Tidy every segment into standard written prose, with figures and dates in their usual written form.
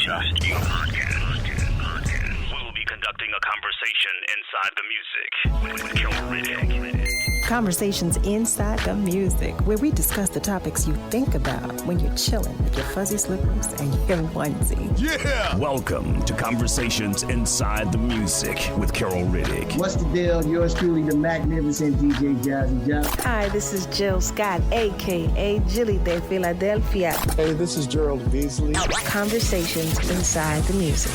Just you podcast. We'll be conducting a conversation inside the music with Carol Riddick. Conversations Inside the Music, where we discuss the topics you think about when you're chilling with your fuzzy slippers and your onesie. Yeah! Welcome to Conversations Inside the Music with Carol Riddick. What's the deal? Yours truly, the magnificent DJ Jazzy Job. Hi, this is Jill Scott, a.k.a. Jilly de Philadelphia. Hey, this is Gerald Beasley. Conversations Inside the Music.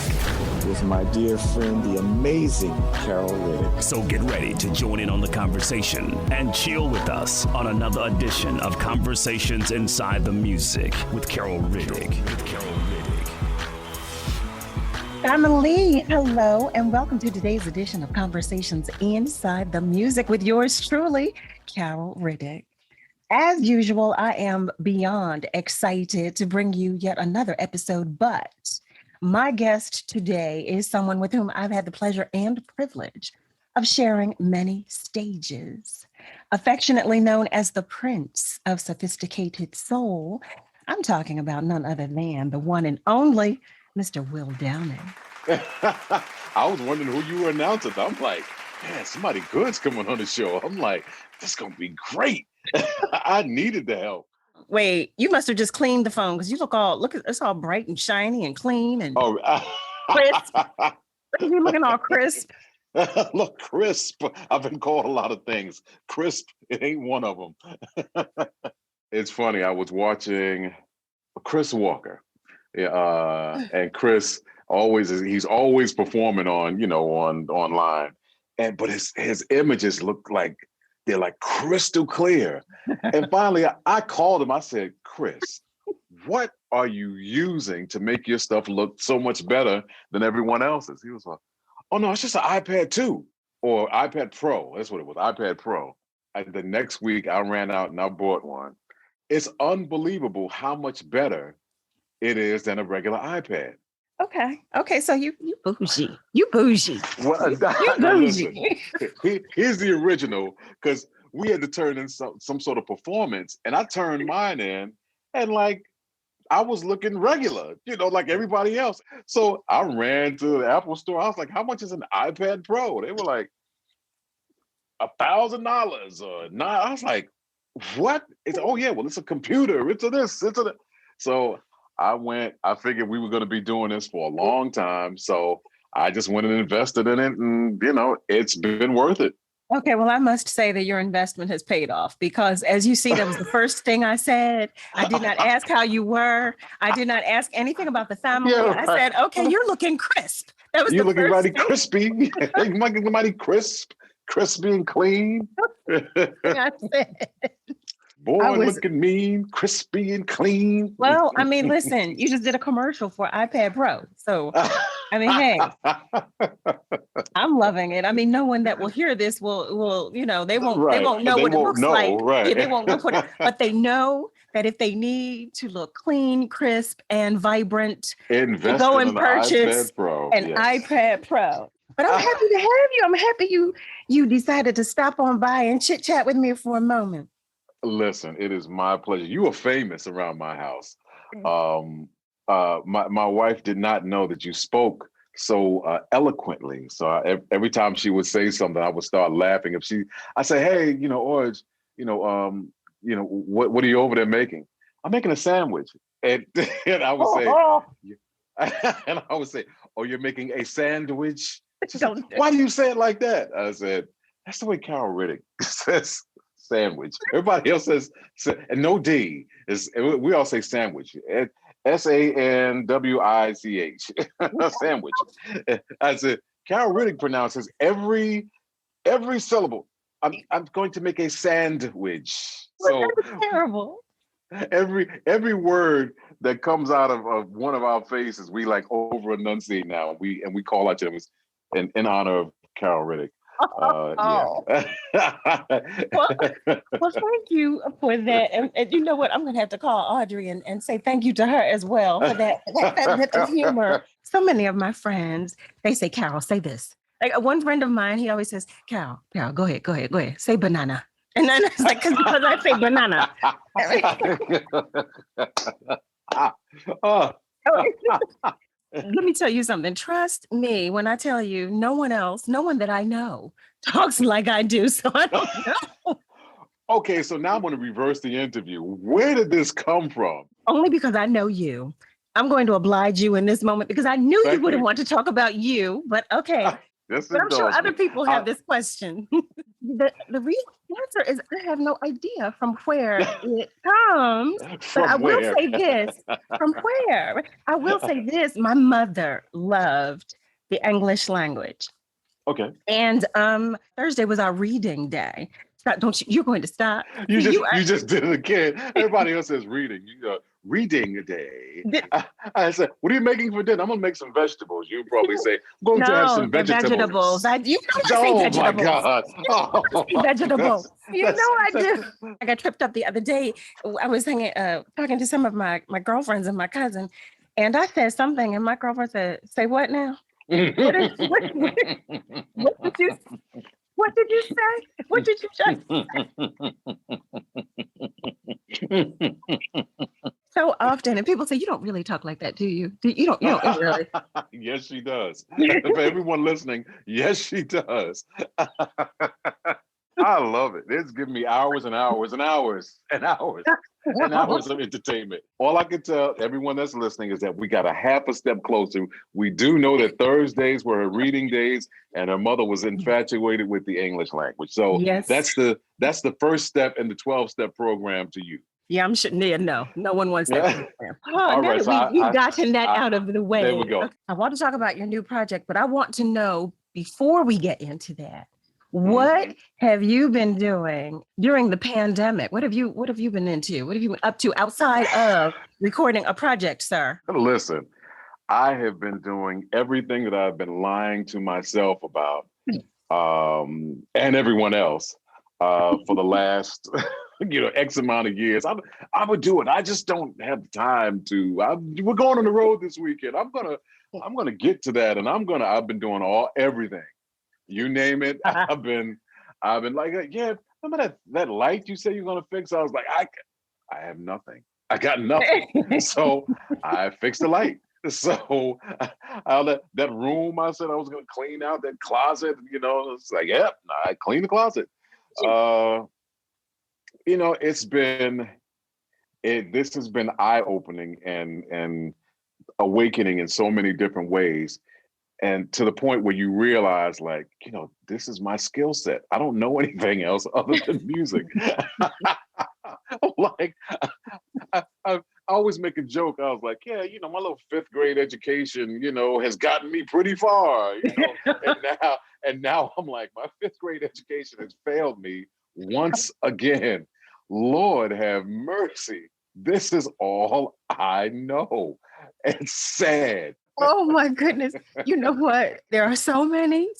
With my dear friend, the amazing Carol Riddick. So get ready to join in on the conversation and chill with us on another edition of Conversations Inside the Music with Carol Riddick. Family, hello, and welcome to today's edition of Conversations Inside the Music with yours truly, Carol Riddick. As usual, I am beyond excited to bring you yet another episode, but my guest today is someone with whom I've had the pleasure and privilege of sharing many stages. Affectionately known as the Prince of Sophisticated Soul, I'm talking about none other than the one and only Mr. Will Downing. I was wondering who you were announcing. I'm like, man, somebody good's coming on the show. I'm like, this is going to be great. I needed the help. Wait, you must have just cleaned the phone because you it's all bright and shiny and clean and crisp. You're looking all crisp. Look, crisp. I've been called a lot of things. Crisp, it ain't one of them. It's funny. I was watching Chris Walker. And Chris he's always performing online. But his images look like they're like crystal clear. And finally, I called him. I said, Chris, what are you using to make your stuff look so much better than everyone else's? He was like, oh, no, it's just an iPad 2 or iPad Pro. That's what it was, iPad Pro. The next week, I ran out and I bought one. It's unbelievable how much better it is than a regular iPad. Okay. So you bougie. You bougie. Well, you bougie. Here's the original, because we had to turn in some sort of performance, and I turned mine in, and like I was looking regular, like everybody else. So I ran to the Apple store. I was like, "How much is an iPad Pro?" They were like, $1,000 or $9. I was like, "What?" It's it's a computer. It's a this. It's a that. So I figured we were going to be doing this for a long time. So I just went and invested in it, and, it's been worth it. Okay, well, I must say that your investment has paid off because, as you see, that was the first thing I said. I did not ask how you were. I did not ask anything about the family. Yeah, right. I said, okay, you're looking crisp. That was you're looking mighty thing. Crispy. You might get mighty crispy and clean. I said. Boy, looking mean, crispy and clean. Well, I mean, listen, you just did a commercial for iPad Pro. So, I mean, hey, I'm loving it. I mean, no one that will hear this will, they won't know what it looks like. Right. Yeah, they won't know what but they know that if they need to look clean, crisp, and vibrant, go and purchase an iPad Pro. But I'm happy to have you. I'm happy you decided to stop on by and chit chat with me for a moment. Listen, it is my pleasure. You are famous around my house. My wife did not know that you spoke so eloquently. So every time she would say something, I would start laughing. I say, hey, Orge, what are you over there making? I'm making a sandwich. And I would say, oh, you're making a sandwich? Why do you say it like that? I said, that's the way Carol Riddick says sandwich. Everybody else says, and no D. We all say sandwich. SANWICH. Sandwich. I said, Carol Riddick pronounces every syllable. I'm going to make a sandwich. So that's terrible. Every word that comes out of one of our faces, we like over enunciate now. We call out to them in honor of Carol Riddick. Well, thank you for that. And you know what? I'm going to have to call Audrey and say thank you to her as well for that bit of humor. So many of my friends, they say, Carol, say this. Like one friend of mine, he always says, Carol, go ahead. Say banana. And then it's like, because I say banana. me tell you something. Trust me when I tell you, no one that I know talks like I do. So I don't know. Okay, so now I'm going to reverse the interview. Where did this come from? Only because I know you. I'm going to oblige you in this moment because I knew you Thank wouldn't you. want to talk about you, but okay. Just But I'm sure indulge other me. people have this question. The real answer is I have no idea from where it comes. But I From will where? say this, from where? I will say this, my mother loved the English language. Okay. And Thursday was our reading day. Stop, don't you, you're going to stop. You See, just did it again. Everybody else says reading. Reading day. I said, what are you making for dinner? I'm gonna make some vegetables. You probably say, I'm going to have no, some they're vegetables. vegetables. You know I say Oh my vegetables. God. Oh, Vegetables. You know I that's do. I got tripped up the other day. I was talking to some of my girlfriends and my cousin, and I said something, and my girlfriend said, "Say what now? What did you what did you say? What did you just so often?" And people say, "You don't really talk like that, do you? You don't really." Yes, she does. For everyone listening, yes, she does. I love it. It's giving me hours and hours and hours and hours and hours of entertainment. All I can tell everyone that's listening is that we got a half a step closer. We do know that Thursdays were her reading days, and her mother was infatuated with the English language. So Yes. that's the first step in the 12-step program to you. Yeah, I'm sure. Yeah, no one wants that. Program. All now right, that so we've gotten that out of the way. There we go. Okay, I want to talk about your new project, but I want to know before we get into that, what have you been doing during the pandemic? What have you been into? What have you been up to outside of recording a project, sir? Listen, I have been doing everything that I've been lying to myself about, and everyone else, for the last, X amount of years. I would do it. I just don't have time to. We're going on the road this weekend. I'm gonna get to that, and I've been doing everything. You name it. I've been like, yeah. Remember that light you said you're gonna fix? I was like, I have nothing. I got nothing. So I fixed the light. So that room I said I was gonna clean out, that closet, it's like, yep, I cleaned the closet. This has been eye-opening and awakening in so many different ways. And to the point where you realize, like, this is my skill set. I don't know anything else other than music. Like, I always make a joke. I was like, yeah, my little 5th grade education, has gotten me pretty far, and now I'm like, my 5th grade education has failed me once again. Lord have mercy. This is all I know. It's sad. Oh my goodness. You know what? There are so many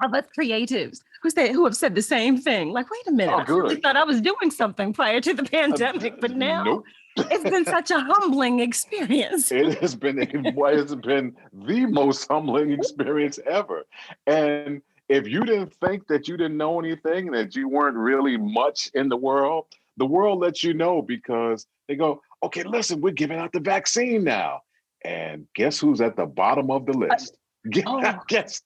of us creatives who have said the same thing. Like, wait a minute, I really thought I was doing something prior to the pandemic, but now nope. It's been such a humbling experience. It has been the most humbling experience ever. And if you didn't think that you didn't know anything, that you weren't really much in the world lets you know, because they go, okay, listen, we're giving out the vaccine now. And guess who's at the bottom of the list? Guess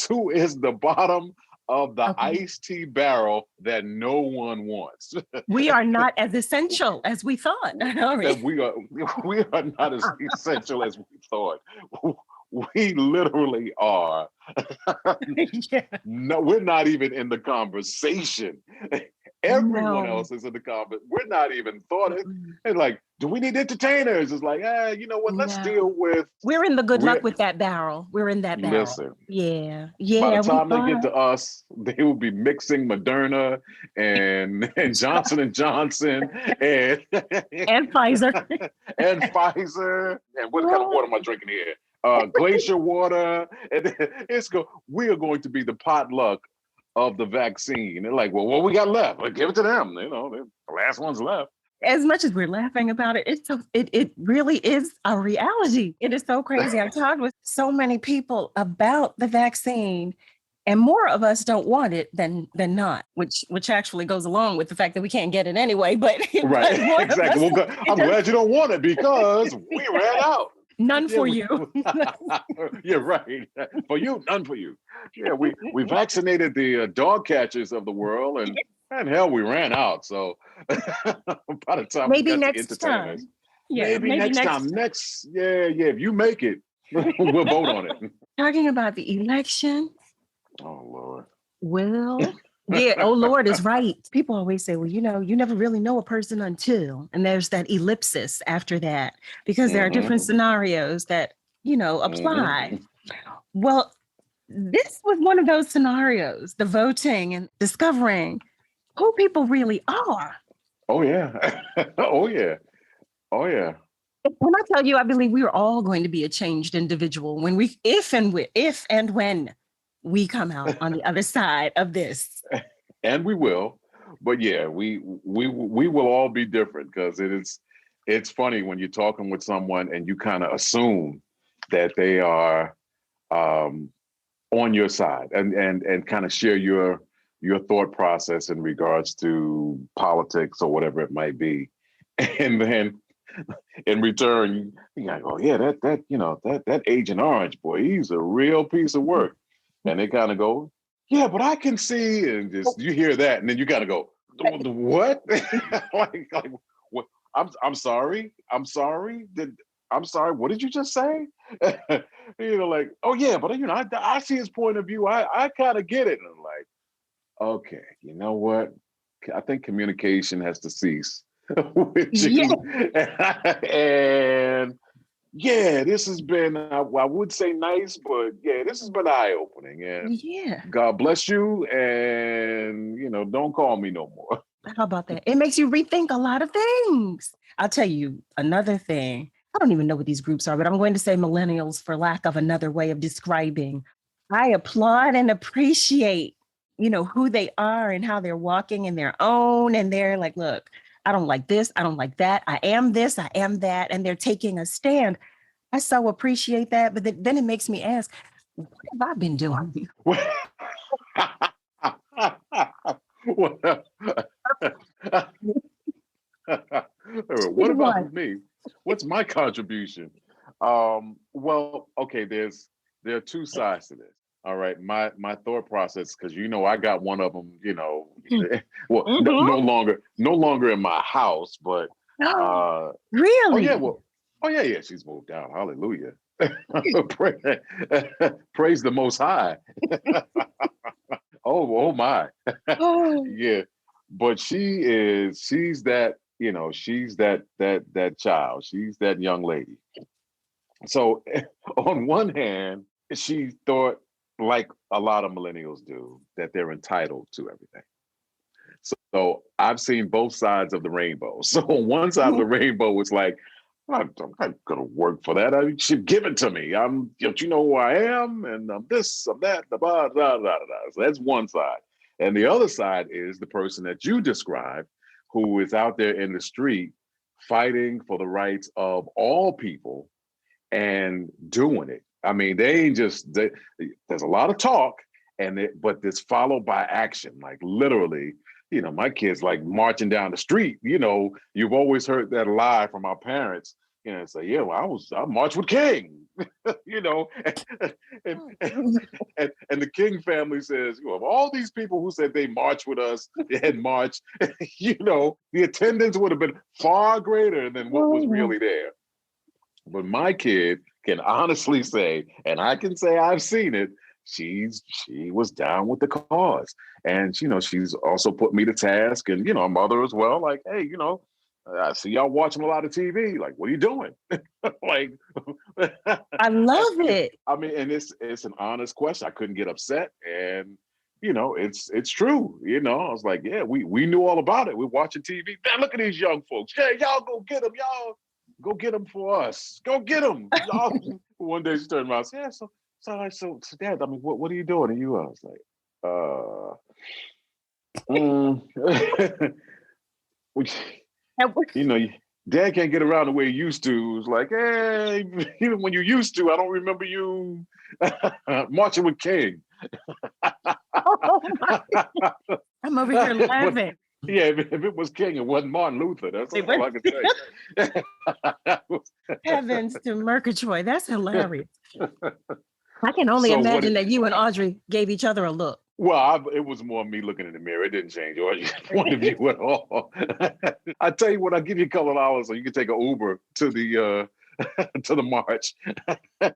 who is the bottom of the iced tea barrel that no one wants? We are not as essential as we thought. We are not as essential as we thought. We literally are. No, we're not even in the conversation. Everyone else is in the conversation. We're not even thought it. And like, do we need entertainers? It's like, you know what? Let's deal with. We're in the good luck with that barrel. We're in that barrel. Listen. Yeah. By the time they get to us, they will be mixing Moderna and Johnson and Johnson and Pfizer and Pfizer. And what kind of water am I drinking here? Glacier water. And we are going to be the potluck of the vaccine. They're like, well, what we got left? Well, give it to them. The last one's left. As much as we're laughing about it, it really is a reality. It is so crazy. I've talked with so many people about the vaccine, And more of us don't want it than not, which actually goes along with the fact that we can't get it anyway. But, Right. but more of Exactly. us, Well, I'm glad you don't want it because we ran out. none Yeah, for you. you're right. For you, none for you. Yeah, we vaccinated the dog catchers of the world, and hell, we ran out. So by the time we Maybe got to next entertainers, time. Yeah, maybe maybe next next time. Next, yeah. If you make it, we'll vote on it. Talking about the election. Oh Lord. Well, yeah. Oh, Lord is right. People always say, well, you never really know a person until, and there's that ellipsis after that, because there are different scenarios that, apply. Well, this was one of those scenarios, the voting and discovering who people really are. Oh yeah. Oh yeah. Oh yeah. When I tell you, I believe we are all going to be a changed individual if and when we come out on the other side of this. And we will, but yeah, we will all be different because it's funny when you're talking with someone and you kind of assume that they are on your side and kind of share your thought process in regards to politics or whatever it might be, and then in return you gotta go, yeah, that Agent Orange boy, he's a real piece of work, and they kind of go, yeah, but I can see, and just you hear that, and then you gotta go, what? like what? I'm sorry. I'm sorry. What did you just say? Like, oh yeah, but I see his point of view. I kind of get it. And I'm like, okay, you know what? I think communication has to cease with you. And yeah, this has been, I would say nice, but yeah, this has been eye-opening. And God bless you. And, don't call me no more. How about that? It makes you rethink a lot of things. I'll tell you another thing. I don't even know what these groups are, but I'm going to say millennials for lack of another way of describing. I applaud and appreciate, who they are and how they're walking in their own. And they're like, look, I don't like this. I don't like that. I am this. I am that. And they're taking a stand. I so appreciate that. But then it makes me ask, what have I been doing? What about me? What's my contribution? Well, okay, there are two sides to this. All right, my thought process, because I got one of them. Well, no longer in my house, but really? Oh yeah, she's moved out. Hallelujah. Praise the Most High. Oh my. Yeah, but she's that, she's that child. She's that young lady. So on one hand, she thought, like a lot of millennials do, that they're entitled to everything. So I've seen both sides of the rainbow. So on one side of the rainbow, it's like, I'm not gonna work for that. I should give it to me. You know who I am, and I'm this, I'm that, blah, blah, blah, blah. So that's one side. And the other side is the person that you described, who is out there in the street fighting for the rights of all people and doing it. I mean, they ain't just, there's a lot of talk, but it's followed by action, like literally. My kids like marching down the street. You've always heard that lie from our parents. Say, yeah, well, I marched with King. and the King family says, of all these people who said they marched with us, they had marched. The attendance would have been far greater than what was really there. But my kid can honestly say, and I can say I've seen it, she was down with the cause. And, she's also put me to task, and, our mother as well. Like, hey, I see y'all watching a lot of TV. Like, what are you doing? Like, I love it. I mean, and it's an honest question. I couldn't get upset. And, it's true. I was like, yeah, we knew all about it. We're watching TV. Man, look at these young folks. Yeah, y'all go get them. Y'all go get them for us. Go get them. Y'all. One day she turned around and said, yeah, so Dad, I mean, what are you doing? And I was like, Dad can't get around the way he used to. It's like, hey, even when you used to, I don't remember you marching with King. Oh my, I'm over here But laughing. yeah, if it was King, it wasn't Martin Luther. That's It all was- I can say. Heavens to Murgatroyd. That's hilarious. I can only So what? imagine that you and Audrey gave each other a look. Well, it was more me looking in the mirror. It didn't change your point of view at all. I tell you what, I'll give you a couple of hours so you can take an Uber to the to the march.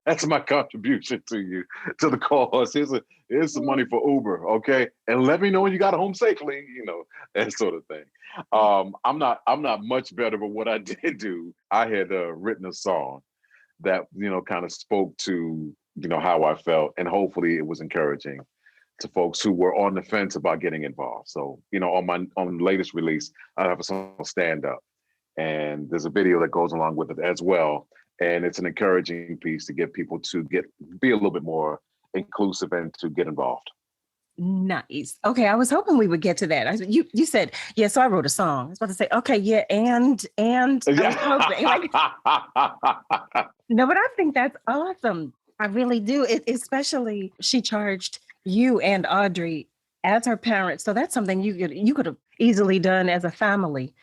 That's my contribution to you, to the cause. Here's some money for Uber, okay? And let me know when you got home safely, that sort of thing. I'm not much better, but what I did do, I had written a song that kind of spoke to how I felt, and hopefully it was encouraging to folks who were on the fence about getting involved. So, on the latest release, I have a song Stand Up, and there's a video that goes along with it as well. And it's an encouraging piece to get people to be a little bit more inclusive and to get involved. Nice. Okay, I was hoping we would get to that. You said, yeah, so I wrote a song. I was about to say, okay, yeah, and I was hoping. No, but I think that's awesome. I really do. Especially she charged you and Audrey as her parents. So that's something you could have easily done as a family.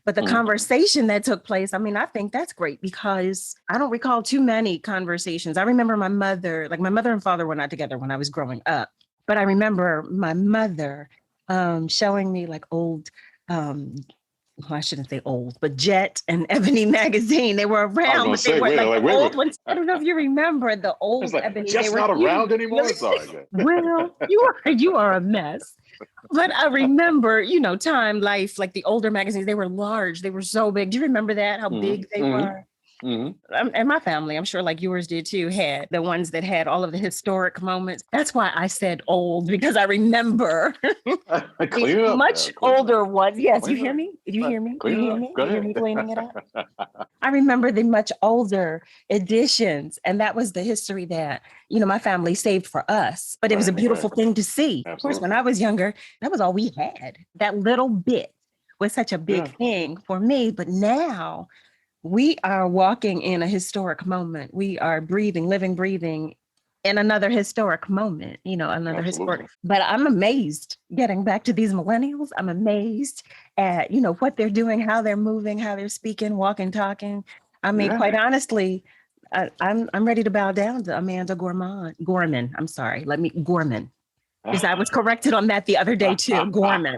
But the conversation that took place, I mean, I think that's great because I don't recall too many conversations. I remember my mother and father were not together when I was growing up. But I remember my mother showing me like old, I shouldn't say old, but Jet and Ebony magazine. They were around, but they were like the old ones. I don't know if you remember the old Ebony. Just not around anymore. Sorry. Well, you are a mess. But I remember, Time, Life, like the older magazines. They were large. They were so big. Do you remember that? How big they were? Mm-hmm. And my family, I'm sure like yours did too, had the ones that had all of the historic moments. That's why I said old, because I remember much older ones. Yes, you hear me? Did you hear me? Do you hear me? Do you hear me cleaning it up? I remember the much older editions. And that was the history that, my family saved for us. But it was a beautiful thing to see. Absolutely. Of course, when I was younger, that was all we had. That little bit was such a big thing for me. But now, we are walking in a historic moment. We are living, breathing in another historic moment, another historic. But I'm amazed getting back to these millennials. I'm amazed at, what they're doing, how they're moving, how they're speaking, walking, talking. I mean, quite honestly, I'm ready to bow down to Amanda Gorman. I'm sorry. Gorman. Because I was corrected on that the other day too, Gorman.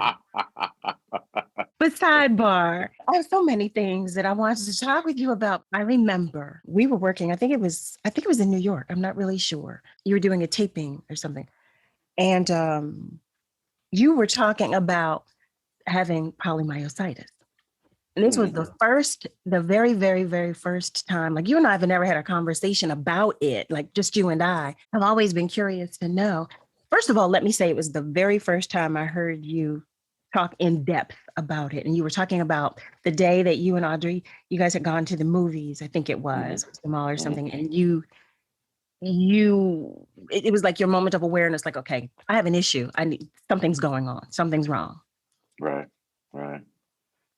But sidebar, I have so many things that I wanted to talk with you about. I remember we were working, I think it was in New York. I'm not really sure. You were doing a taping or something. And you were talking about having polymyositis. And this was the very, very, very first time, like you and I have never had a conversation about it, like just you and I. I've always been curious to know. First of all, let me say it was the very first time I heard you talk in depth about it. And you were talking about the day that you and Audrey, you guys had gone to the movies, I think it was, the mall or something. And it was like your moment of awareness, like, okay, I have an issue. Something's going on. Something's wrong. Right.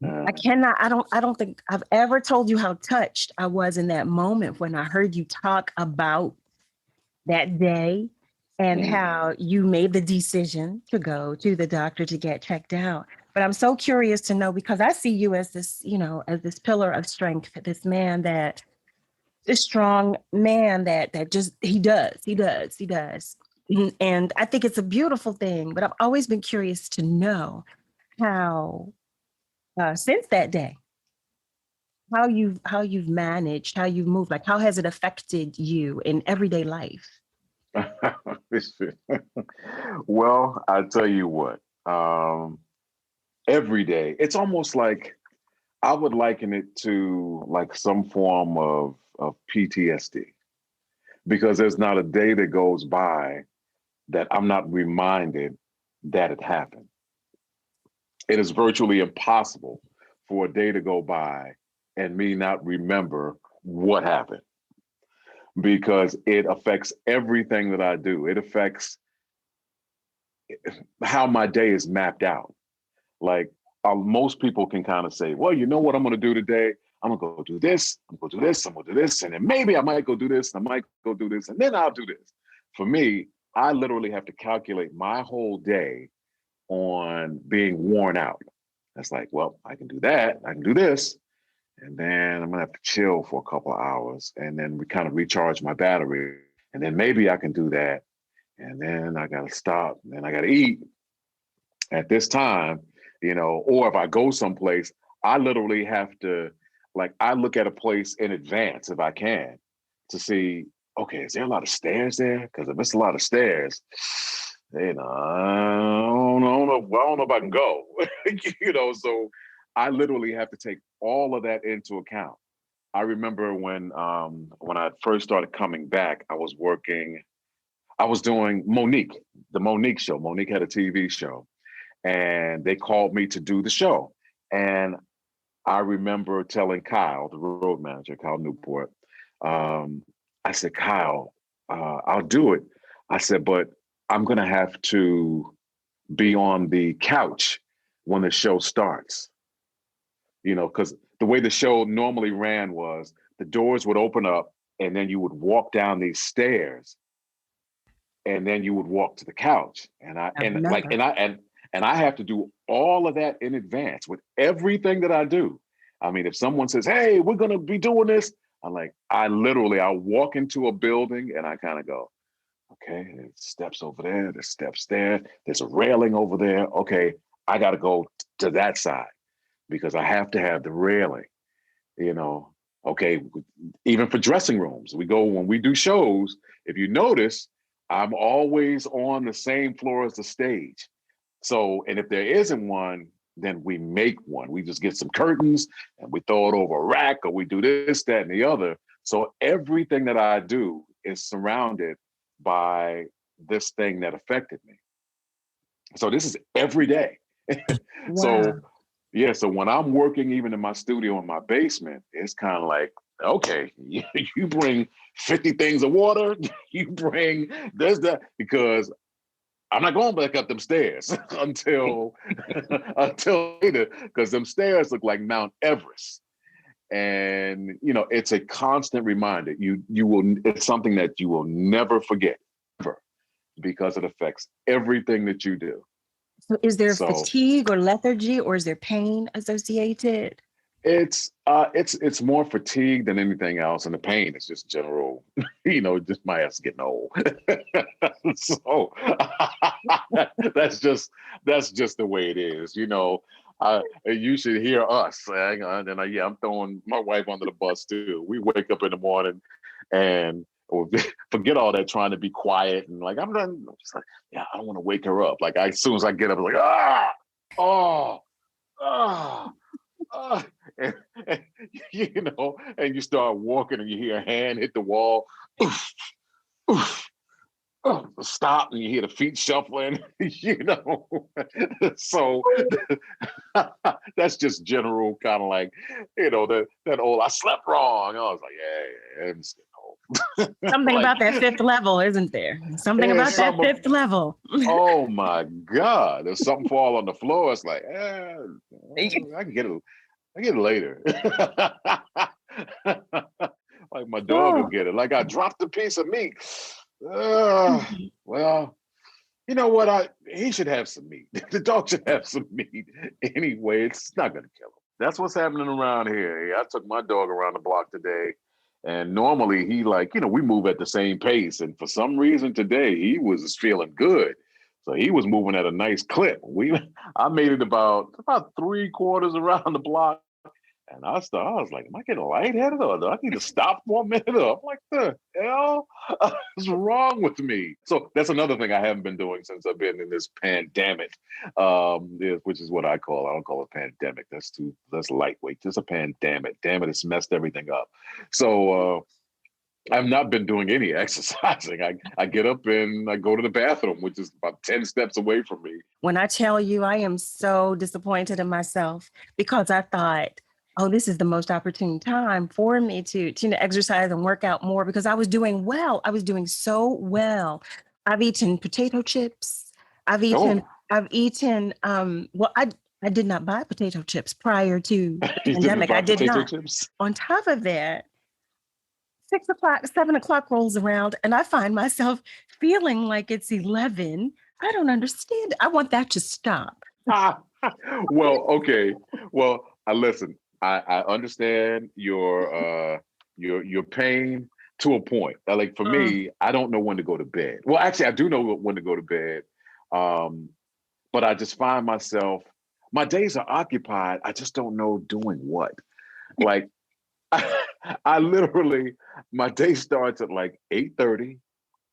I don't think I've ever told you how touched I was in that moment when I heard you talk about that day and how you made the decision to go to the doctor to get checked out. But I'm so curious to know, because I see you as this, as this pillar of strength, this strong man that just, he does. And I think it's a beautiful thing, but I've always been curious to know how, since that day, how you've managed, how you've moved, like how has it affected you in everyday life? Well, I tell you what, every day, it's almost like I would liken it to like some form of PTSD, because there's not a day that goes by that I'm not reminded that it happened. It is virtually impossible for a day to go by and me not remember what happened, because it affects everything that I do. It affects how my day is mapped out. Like most people can kind of say, well, you know what I'm going to do today? I'm gonna go do this, I'm gonna do this, I'm gonna do this, and then maybe I might go do this, and I might go do this, and then I'll do this. For me, I literally have to calculate my whole day on being worn out. That's like, well, I can do that, I can do this, and then I'm gonna have to chill for a couple of hours, and then we kind of recharge my battery, and then maybe I can do that, and then I gotta stop, and then I gotta eat at this time, or if I go someplace, I literally have to, like, I look at a place in advance if I can to see, okay, is there a lot of stairs there? Because if it's a lot of stairs, I don't know if I can go, so I literally have to take all of that into account. I remember when I first started coming back, I was doing Monique, the Monique show. Monique had a TV show, and they called me to do the show. And I remember telling Kyle, the road manager, Kyle Newport, I said, Kyle, I'll do it. I said, but I'm going to have to be on the couch when the show starts, because the way the show normally ran was the doors would open up and then you would walk down these stairs and then you would walk to the couch. And I have to do all of that in advance with everything that I do. I mean, if someone says, hey, we're going to be doing this, I'll walk into a building and I kind of go, okay, there's steps over there, there's steps there, there's a railing over there. Okay, I got to go to that side because I have to have the railing, Okay, even for dressing rooms, when we do shows, if you notice, I'm always on the same floor as the stage. So, and if there isn't one, then we make one. We just get some curtains and we throw it over a rack, or we do this, that, and the other. So everything that I do is surrounded by this thing that affected me. So this is every day. Wow. So when I'm working even in my studio in my basement, it's kind of like, okay, you bring 50 things of water, you bring this, that, because I'm not going back up them stairs until later, because them stairs look like Mount Everest. And it's a constant reminder. It's something that you will never forget, ever, because it affects everything that you do. So is there fatigue or lethargy, or is there pain associated? It's more fatigue than anything else, and the pain is just general. Just my ass getting old. So that's just the way it is. You should hear us. I'm throwing my wife under the bus too. We wake up in the morning and forget all that trying to be quiet and like I'm just like, yeah, I don't want to wake her up. Like as soon as I get up, I'm like, and you start walking and you hear a hand hit the wall. Oof, oof. Oh, stop, and you hear the feet shuffling, So that's just general kind of like, that old, I slept wrong. I was like, yeah, I'm just getting old. Something about that fifth level, isn't there? Something about that fifth level. Oh my God. If something fall on the floor, it's like, I can get it later. Like my dog will get it. Like I dropped a piece of meat. Well, you know what? He should have some meat. The dog should have some meat anyway. It's not going to kill him. That's what's happening around here. I took my dog around the block today, and normally he we move at the same pace. And for some reason today, he was feeling good. So he was moving at a nice clip. I made it about 3/4 around the block. And I was like, am I getting lightheaded, or do I need to stop for a minute? I'm like, the hell is wrong with me? So that's another thing I haven't been doing since I've been in this pandemic, which is what I don't call it pandemic. That's lightweight. Just a pandemic. Damn it, it's messed everything up. So I've not been doing any exercising. I get up and I go to the bathroom, which is about 10 steps away from me. When I tell you, I am so disappointed in myself because I thought, oh, this is the most opportune time for me to exercise and work out more because I was doing well. I was doing so well. I've eaten potato chips. I've eaten, I did not buy potato chips prior to the You didn't pandemic. I buy did potato not. chips? On top of that, 6 o'clock, 7 o'clock rolls around, and I find myself feeling like it's 11. I don't understand. I want that to stop. Well, okay. Well, I listen. I understand your pain to a point. Like for Mm. me, I don't know when to go to bed. Well, actually, I do know when to go to bed. But I just find myself, my days are occupied. I just don't know doing what. Like I literally, my day starts at like 8:30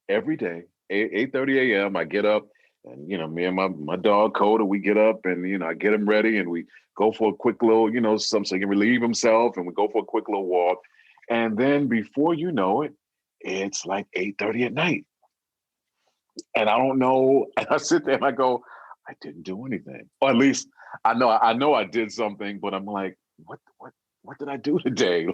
every day, 8:30 a.m. I get up and, me and my dog Coda, we get up and, I get him ready and we go for a quick little, so he can relieve himself and we go for a quick little walk. And then before you know it, it's like 8:30 at night. And I don't know. And I sit there and I go, I didn't do anything. Or at least I know I did something, but I'm like, what did I do today?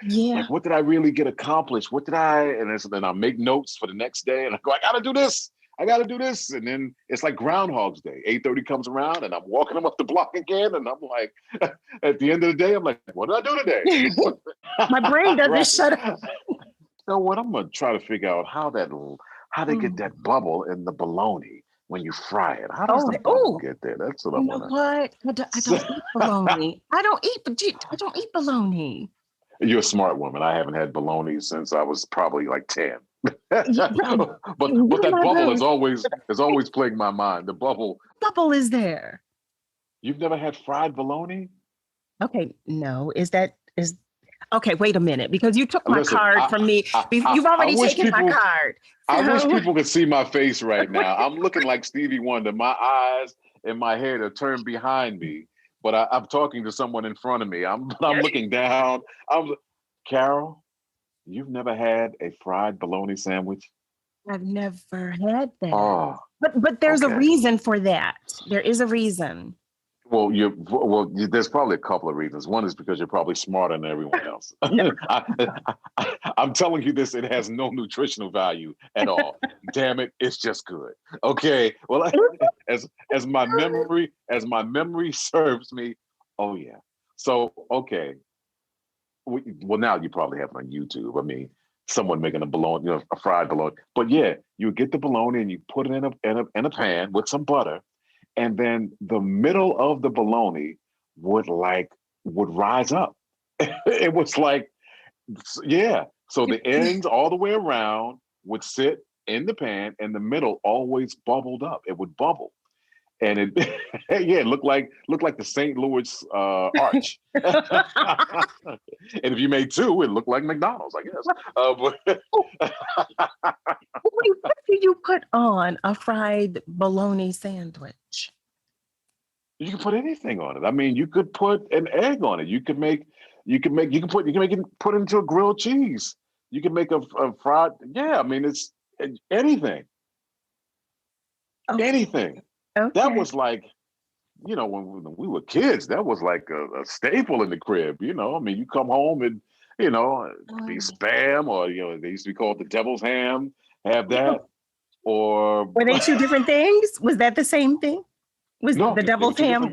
Yeah. What did I really get accomplished? What did I, and then I make notes for the next day and I go, I gotta do this. I gotta do this. And then it's like Groundhog's Day. 8:30 comes around and I'm walking them up the block again. And I'm like, at the end of the day, I'm like, what did I do today? My brain doesn't Right. shut up. You know what? I'm gonna try to figure out how they get that bubble in the bologna when you fry it. How does the bubble get there? That's what I You know want to. what? I don't eat bologna. I don't eat bologna. You're a smart woman. I haven't had bologna since I was probably like 10. but that bubble has always plagued my mind. The bubble. Bubble is there. You've never had fried bologna? Okay, no. Is okay, wait a minute, because you took my Listen, card from me. You've I already wish taken my people. card. I wish So- people could see my face right now. I'm looking like Stevie Wonder. My eyes and my head are turned behind me, but I'm talking to someone in front of me. I'm looking down. Carol, you've never had a fried bologna sandwich? I've never had that. Oh, But there's a okay. reason for that. There is a reason. Well, there's probably a couple of reasons. One is because you're probably smarter than everyone else. No. I'm telling you this, it has no nutritional value at all. Damn it, it's just good. Okay. Well, as my memory serves me, oh yeah. So, okay. Well, now you probably have it on YouTube. I mean, someone making a bologna, a fried bologna. But yeah, you get the bologna and you put it in a pan with some butter. And then the middle of the bologna would rise up. It was like, yeah. So the ends all the way around would sit in the pan, and the middle always bubbled up. It would bubble, and it it looked like the St. Louis arch. And if you made two, it looked like McDonald's, I guess. What do you put on a fried bologna sandwich? You can put anything on it. I mean, you could put an egg on it. You can make it put into a grilled cheese. You can make a fried. Yeah, I mean, it's anything. Okay. Anything. Okay. That was like, when we were kids, that was like a staple in the crib. I mean, you come home and be spam, or they used to be called the devil's ham. Have that, or Were they two different things? Was that the same thing? Was no, the devil's ham?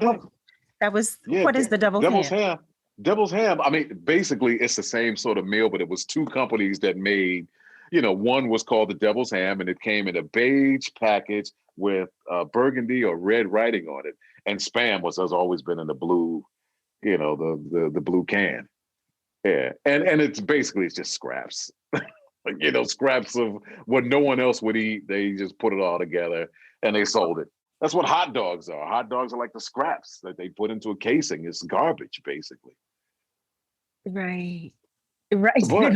That was what is the devil's ham? Devil's ham. I mean, basically, it's the same sort of meal, but it was two companies that made. One was called the devil's ham, and it came in a beige package with burgundy or red writing on it. And spam has always been in the blue, the blue can. Yeah, and it's just scraps. Scraps of what no one else would eat. They just put it all together and they sold it. That's what hot dogs are. Hot dogs are like the scraps that they put into a casing. It's garbage, basically. Right. Right. But,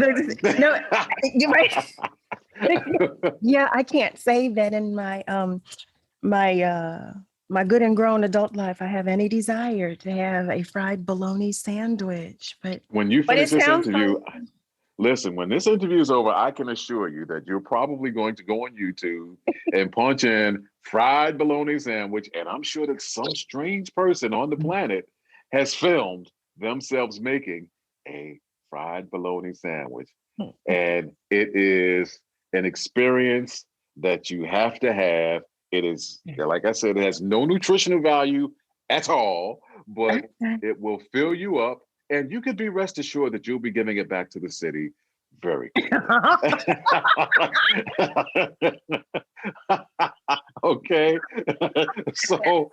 No, you're right. Yeah, I can't say that in my my good and grown adult life I have any desire to have a fried bologna sandwich. But when you finish this interview, fun. listen, when this interview is over, I can assure you that you're probably going to go on YouTube and punch in fried bologna sandwich. And I'm sure that some strange person on the planet has filmed themselves making a fried bologna sandwich. And it is an experience that you have to have. It is, like I said, it has no nutritional value at all, but Okay. it will fill you up, and you can be rest assured that you'll be giving it back to the city very quickly. Okay, so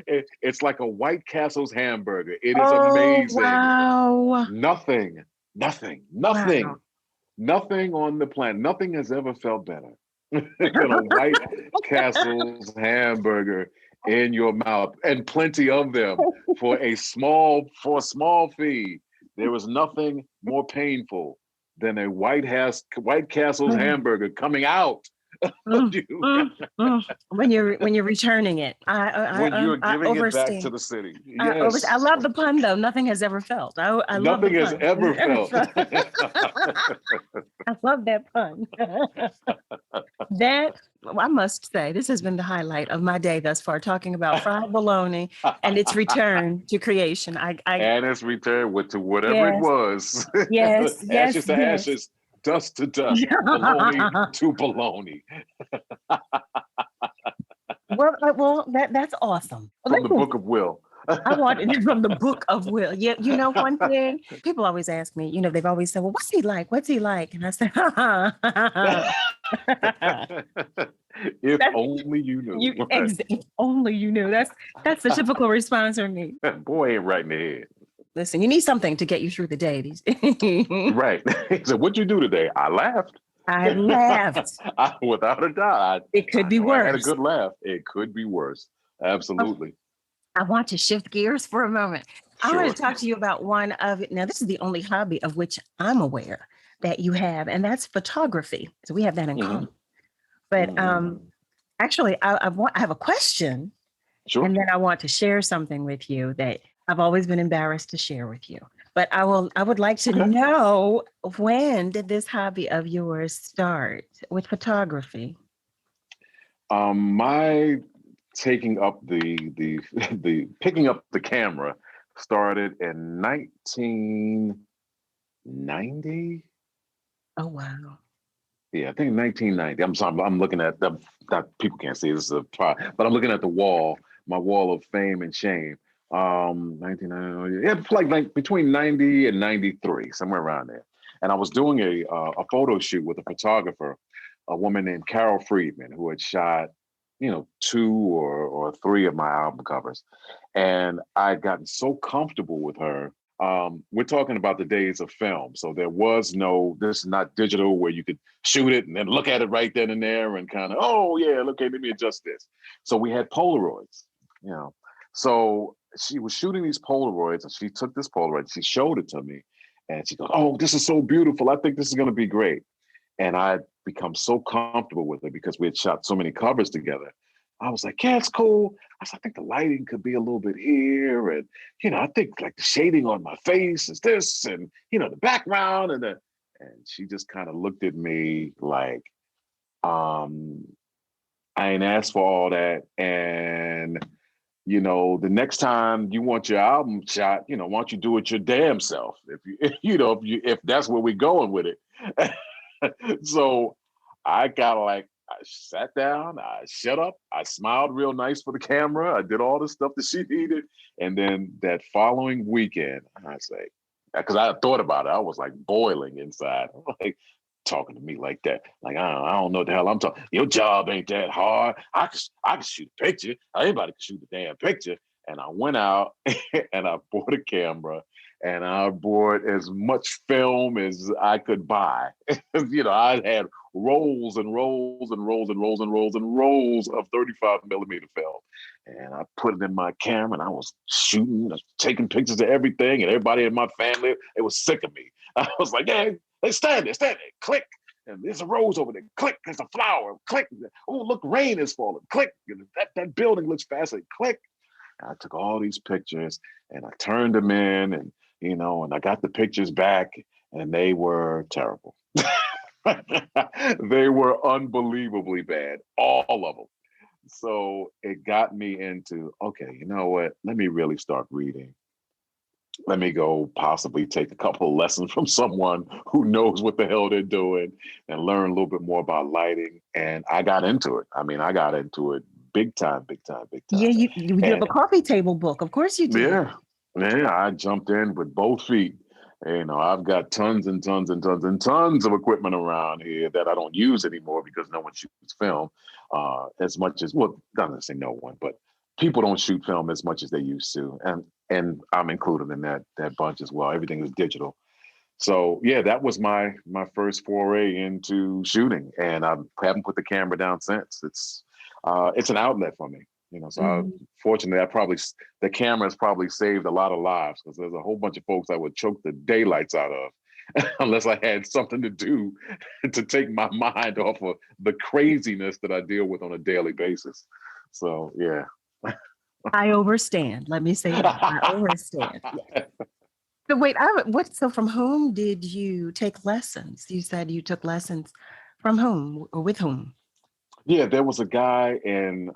it's like a White Castle's hamburger. It is Oh, amazing. wow. Nothing, nothing, Wow. nothing, nothing on the planet. Nothing has ever felt better than a White Castle's hamburger in your mouth, and plenty of them for a small fee. There is nothing more painful than a White Castle's Mm, hamburger coming out of mm, you mm, mm. When you're returning it, when you're I giving it back to overstand. the city. I Yes, love the pun though. Nothing has ever felt. I love the nothing has pun. ever felt. I love that pun. That I must say, this has been the highlight of my day thus far, talking about fried bologna and its return to creation. And it's returned with to whatever it Yes, was. yes, Ashes yes, to yes. ashes, dust to dust, baloney to baloney. Well, that's awesome. From the Listen, Book of Will. I want it from the book of Will. Yeah, one thing people always ask me, they've always said, well, what's he like? What's he like? And I say, If that's only you knew. if only you knew. That's the typical response from me. Boy ain't right in the head. Listen, you need something to get you through the day. Right. He said, what'd you do today? I laughed. I laughed. Without a doubt. It could I be know I had a worse. good laugh. It could be worse. Absolutely. I want to shift gears for a moment. I want Sure. to talk to you about one of now. This is the only hobby of which I'm aware that you have, and that's photography. So we have that in Mhm. common. But Mhm. actually, I have a question, Sure. and then I want to share something with you that I've always been embarrassed to share with you. But I would like to Okay. know, when did this hobby of yours start with photography? My taking up the picking up the camera started in 1990. Oh wow. Yeah, I think 1990. I'm sorry, I'm looking at the that people can't see this is a but I'm looking at the wall, my wall of fame and shame. 1990, yeah, it's like between 90 and 93, somewhere around there. And I was doing a photo shoot with a photographer, a woman named Carol Friedman, who had shot, two or three of my album covers. And I'd gotten so comfortable with her. We're talking about the days of film. So this is not digital where you could shoot it and then look at it right then and there and kind of, oh yeah, okay, let me adjust this. So we had Polaroids, you know. So she was shooting these Polaroids, and she took this Polaroid, she showed it to me, and she goes, oh, this is so beautiful. I think this is going to be great. And I'd become so comfortable with it because we had shot so many covers together. I was like, yeah, it's cool. I think the lighting could be a little bit here. And, I think like the shading on my face is this, and, the background and she just kind of looked at me like, I ain't asked for all that. And, the next time you want your album shot, why don't you do it your damn self? If that's where we're going with it. So I got like, I sat down, I shut up, I smiled real nice for the camera, I did all the stuff that she needed. And then that following weekend, I say, because I thought about it, I was like boiling inside. Like, talking to me like that. Like, I don't know what the hell I'm talking. Your job ain't that hard. I can shoot a picture. Anybody can shoot a damn picture. And I went out and I bought a camera and I bought as much film as I could buy. I had rolls and rolls and rolls and rolls and rolls and rolls of 35 millimeter film. And I put it in my camera and I was shooting, taking pictures of everything, and everybody in my family, it was sick of me. I was like, yeah, hey, stand there, click. And there's a rose over there, click, there's a flower, click. Oh, look, rain is falling, click. That building looks fascinating, click. And I took all these pictures and I turned them in and I got the pictures back and they were terrible. They were unbelievably bad, all of them. So it got me into, okay, you know what? Let me really start reading. Let me go possibly take a couple of lessons from someone who knows what the hell they're doing and learn a little bit more about lighting. And I got into it. I mean, I got into it big time, big time, big Yeah, time. you have a And coffee table book. Of course you did. yeah, yeah, I jumped in with both feet. You know, I've got tons and tons and tons and tons of equipment around here that I don't use anymore because no one shoots film as much as, well, not to say no one, but people don't shoot film as much as they used to, and I'm included in that bunch as well. Everything is digital. So yeah, that was my first foray into shooting, and I haven't put the camera down since. It's an outlet for me, you know. So Mhm. fortunately, the camera has probably saved a lot of lives because there's a whole bunch of folks I would choke the daylights out of unless I had something to do to take my mind off of the craziness that I deal with on a daily basis. So yeah. I overstand. Let me say that. I overstand. Yes. So wait, so from whom did you take lessons? You said you took lessons from whom or with whom? Yeah, there was a guy in,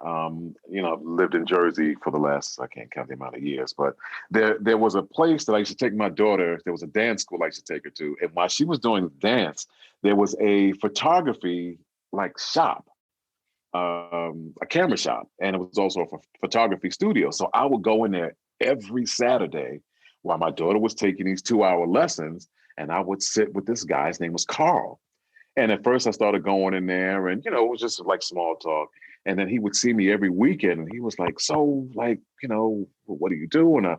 lived in Jersey for the last, I can't count the amount of years, but there was a place that I used to take my daughter. There was a dance school I used to take her to. And while she was doing dance, there was a photography like shop, a camera shop. And it was also a photography studio. So I would go in there every Saturday while my daughter was taking these 2-hour lessons. And I would sit with this guy. His name was Carl. And at first I started going in there and, it was just like small talk. And then he would see me every weekend and he was like, so like, what do you do? And I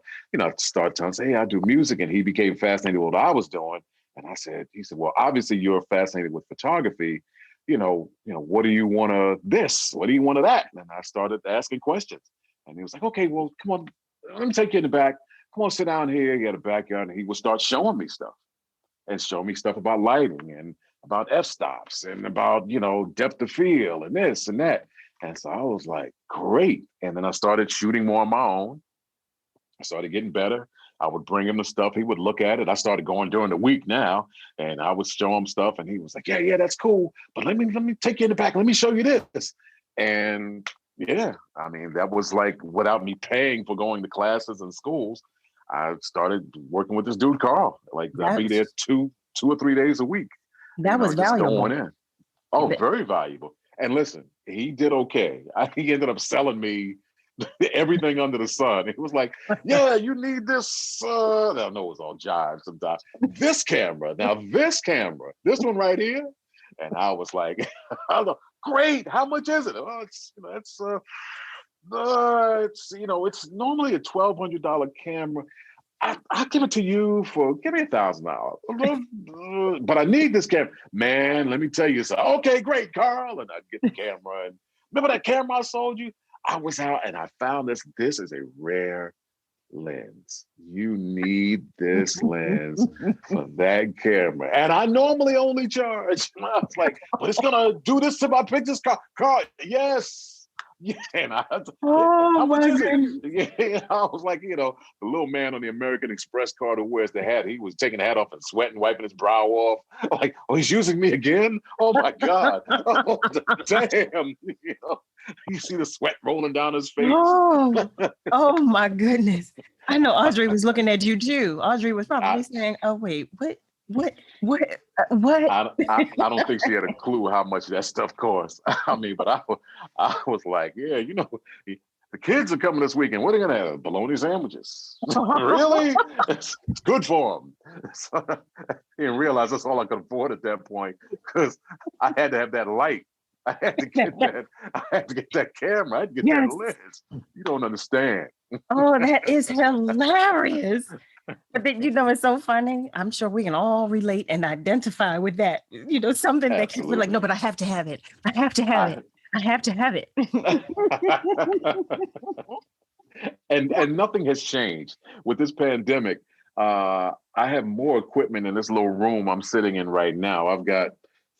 started telling him, hey, I do music. And he became fascinated with what I was doing. And he said, well, obviously you're fascinated with photography. What do you want of this? What do you want of that? And I started asking questions. And he was like, okay, well, come on, let me take you in the back. Come on, sit down here. He had a backyard and he would start showing me stuff and show me stuff about lighting and about f-stops and about, depth of field and this and that. And so I was like, great. And then I started shooting more on my own. I started getting better. I would bring him the stuff. He would look at it. I started going during the week now, and I would show him stuff. And he was like, yeah, that's cool. But let me take you in the back. Let me show you this. And yeah, I mean, that was like without me paying for going to classes and schools. I started working with this dude, Carl. Like I'd be there two or 3 days a week. That was Just valuable. going in. Oh, very valuable. And listen, he did okay. He ended up selling me everything under the sun. It was like, yeah, you need this. I know it was all jive sometimes. This camera, this one right here. And I was like, great. How much is it? Oh, it's normally a $1,200 camera. I'll give it to you give me $1,000. But I need this camera. Man, let me tell you something. Okay, great, Carl. And I'd get the camera. And remember that camera I sold you? I was out and I found this. This is a rare lens. You need this lens for that camera. And I normally only charge. I was like, but it's going to do this to my pictures. Carl, yes. Yeah, and how much is it? Yeah, I was like, the little man on the American Express card who wears the hat, he was taking the hat off and sweating, wiping his brow off. Like, oh, he's using me again? Oh my God. Oh, damn. You see the sweat rolling down his face. Oh my goodness. I know Audrey was looking at you too. Audrey was probably saying, oh, wait, what? I don't think she had a clue how much that stuff costs. I mean, but I was like, yeah, the kids are coming this weekend. What are they going to have? Bologna sandwiches. Really? It's good for them. So I didn't realize that's all I could afford at that point because I had to have that light. I had to get that. I had to get that camera. I had to get that lens. You don't understand. Oh, that is hilarious. But then, it's so funny. I'm sure we can all relate and identify with that. Something that can feel like, no, but I have to have it. I have to have it. I have to have it. And nothing has changed with this pandemic. I have more equipment in this little room I'm sitting in right now. I've got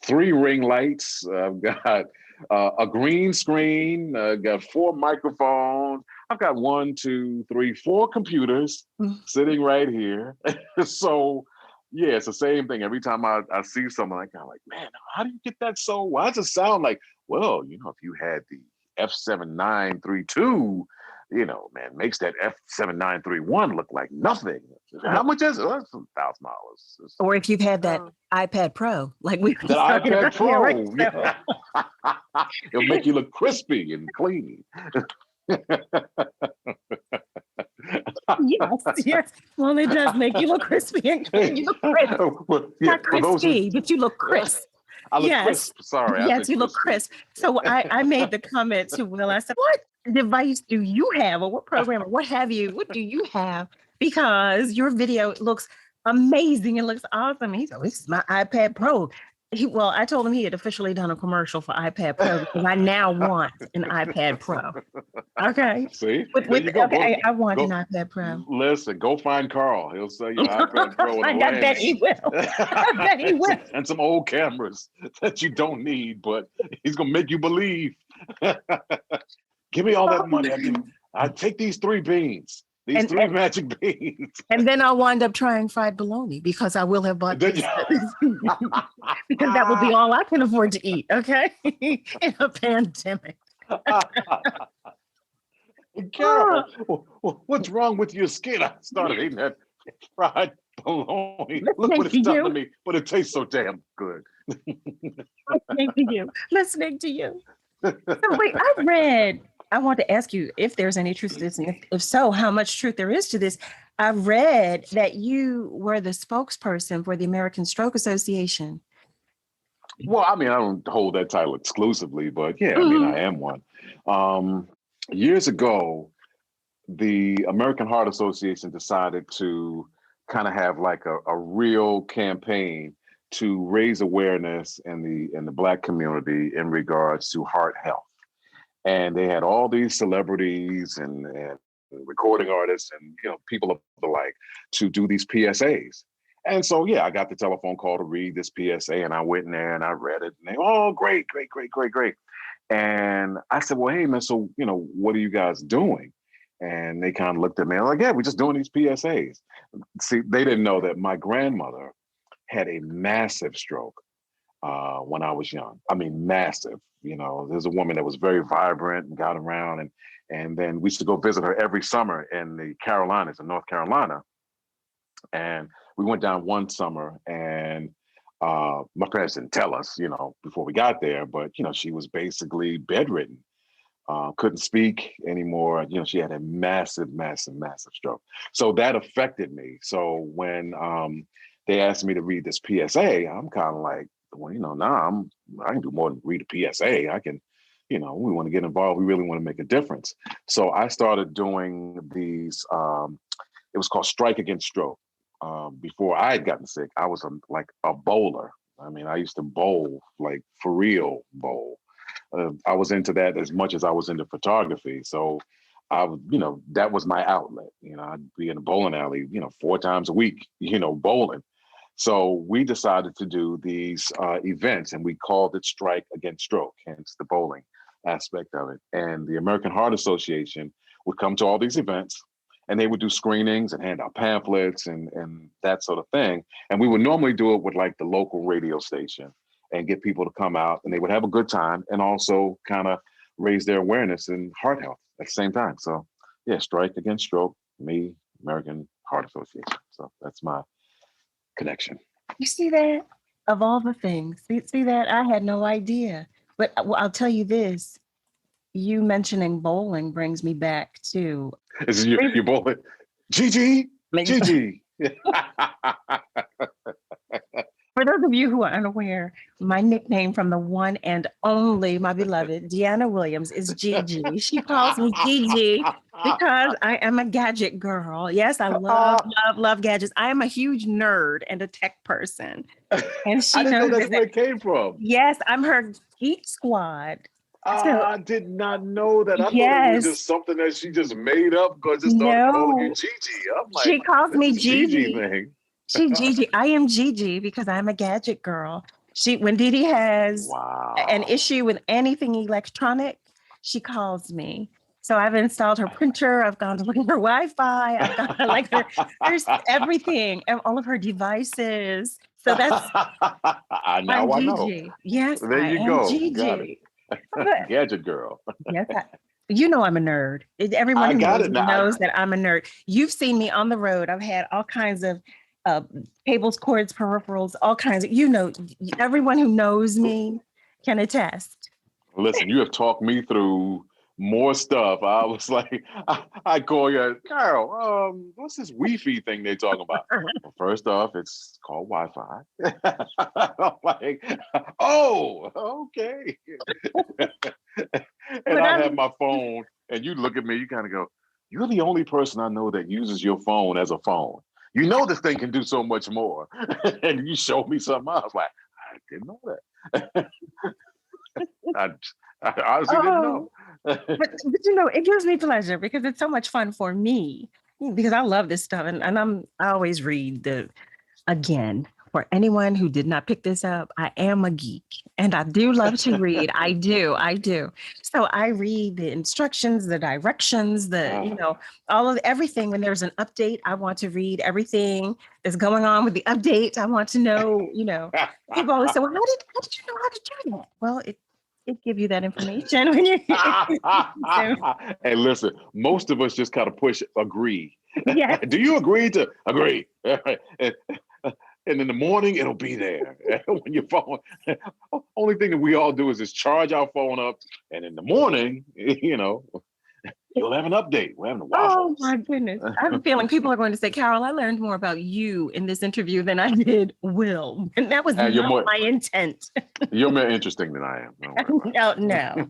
3 ring lights. I've got a green screen. I've got 4 microphones. I've got 4 computers sitting right here. So yeah, it's the same thing. Every time I see something like that, I'm like, man, how do you get that so? Why does it sound like, well, if you had the F7932, man, makes that F7931 look like nothing. How much is it? Well, it's $1,000. Or if you've had that iPad Pro, like we were That talking iPad about here, Pro, right? yeah. It'll make you look crispy and clean. Yes. Well, it does make you look crispy and clean. You look crisp. Well, yeah, Not for those crispy, but you look crisp. I look Yes. crisp. Sorry. I Yes, said you look crispy. crisp. So I made the comment to Will. I said, what device do you have, or what program, or what have you? What do you have? Because your video looks amazing. It looks awesome. He said, this is my iPad Pro. I told him he had officially done a commercial for iPad Pro because I now want an iPad Pro. Okay. See? There you go. Okay, I want go- an iPad Pro. Listen, go find Carl. He'll sell you an iPad Pro and a I bet he will. I bet he will. And some old cameras that you don't need, but he's gonna make you believe. Give me all that money. I take these 3 beans. These three magic beans. And then I'll wind up trying fried bologna because I will have bought this. Because that will be all I can afford to eat, okay? In a pandemic. Carol, what's wrong with your skin? I started eating that fried bologna. Look what it's done to me, but it tastes so damn good. Listening to you. So wait, I want to ask you if there's any truth to this, and if so, how much truth there is to this. I read that you were the spokesperson for the American Stroke Association. Well, I mean, I don't hold that title exclusively, but yeah, I mean, I am one. Years ago, the American Heart Association decided to kind of have like a real campaign to raise awareness in the Black community in regards to heart health. And they had all these celebrities and recording artists and people of the like to do these PSAs. And so I got the telephone call to read this PSA, and I went in there and I read it. And they, oh, great. And I said, well, hey man, so what are you guys doing? And they kind of looked at me like, yeah, we're just doing these PSAs. See, they didn't know that my grandmother had a massive stroke when I was young. I mean, massive. There's a woman that was very vibrant and got around, and then we used to go visit her every summer in the Carolinas, in North Carolina. And we went down one summer, and my parents didn't tell us, before we got there, but she was basically bedridden, couldn't speak anymore. She had a massive stroke. So that affected me. So when they asked me to read this PSA, I'm kind of like, well, I can do more than read a PSA. I can, we want to get involved. We really want to make a difference. So I started doing these, it was called Strike Against Stroke. Before I had gotten sick, I was like a bowler. I mean, I used to bowl, like for real bowl. I was into that as much as I was into photography. So I would, that was my outlet. I'd be in a bowling alley, 4 times a week, bowling. So we decided to do these events, and we called it Strike Against Stroke, hence the bowling aspect of it. And the American Heart Association would come to all these events, and they would do screenings and hand out pamphlets and that sort of thing. And we would normally do it with like the local radio station and get people to come out, and they would have a good time and also kind of raise their awareness in heart health at the same time. So Strike Against Stroke, me, American Heart Association. So that's my connection. You see that? Of all the things, see that? I had no idea. But I'll tell you this, you mentioning bowling brings me back to... Is your bowling? Gigi! For those of you who are unaware, my nickname from the one and only, my beloved, Deanna Williams, is Gigi. She calls me Gigi because I am a gadget girl. Yes, I love gadgets. I am a huge nerd and a tech person. And she I didn't knows know that's where it came from. Yes, I'm her Geek Squad. I did not know that. I thought it was just something that she just made up because it started calling you Gigi. I'm like, she calls me Gigi. Thing. She Gigi. I am Gigi because I'm a gadget girl. When Didi has an issue with anything electronic, she calls me. So I've installed her printer. I've gone to look at her Wi-Fi. I've got there's everything and all of her devices. So that's I know. Yes, there you go. Gigi. Gadget girl. Yes, You know I'm a nerd. Everyone I who got knows it me now. knows that I'm a nerd. You've seen me on the road. I've had all kinds of uh, cables, cords, peripherals, all kinds of, everyone who knows me can attest. Listen, you have talked me through more stuff. I was like, I call you, Carol. What's this Wi-Fi thing they talking about? Well, first off, it's called Wi-Fi. I'm like, oh, okay. And But I'd I'm have my phone, and you look at me, you kind of go, "You're the only person I know that uses your phone as a phone. You know this thing can do so much more." And you showed me something else. Like, I didn't know that. I, I honestly didn't know. oh, but it gives me pleasure because it's so much fun for me because I love this stuff and I always read the again, for anyone who did not pick this up, I am a geek and I do love to read. I do. I do. So I read the instructions, the directions, all of everything. When there's an update, I want to read everything that's going on with the update. I want to know, people always say, well, how did you know how to do that? Well, it give you that information when you so, And listen, most of us just kind of push agree. yeah. Do you agree to agree? And in the morning, it'll be there. When your phone, only thing that we all do is just charge our phone up. And in the morning, you'll have an update. We're having Oh waffles. my goodness. I have a feeling people are going to say, Carol, I learned more about you in this interview than I did Will. And that was And not my intent. You're more interesting than I am. Don't worry about No.